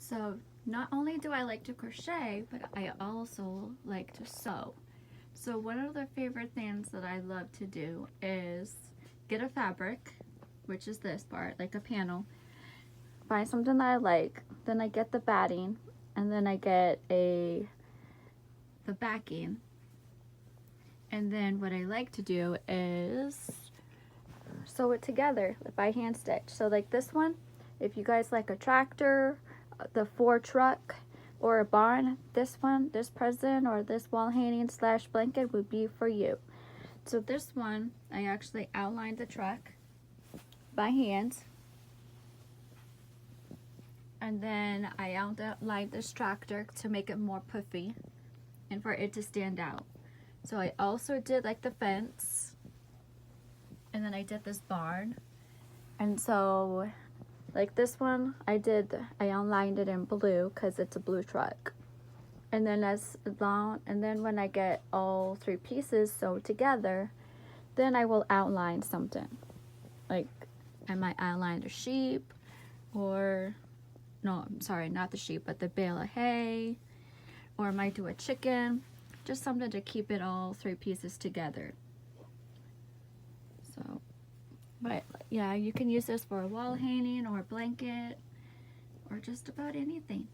So not only do I like to crochet, but I also like to sew. So one of the favorite things that I love to do is get a fabric, which is this part, like a panel, find something that I like, then I get the batting, and then I get the backing. And then what I like to do is sew it together by hand stitch. So like this one, if you guys like a tractor, the Ford truck, or a barn, this one, this present, or this wall hanging slash blanket would be for you. So this one, I actually outlined the truck by hand. And then I outlined this tractor to make it more puffy and for it to stand out. So I also did like the fence, and then I did this barn. And so like this one, I outlined it in blue because it's a blue truck. And then when I get all three pieces sewed together, then I will outline something. Like I might outline the sheep, or no, I'm sorry, not the sheep, but the bale of hay, or I might do a chicken, just something to keep it all three pieces together. So, but yeah, you can use this for a wall hanging or a blanket or just about anything.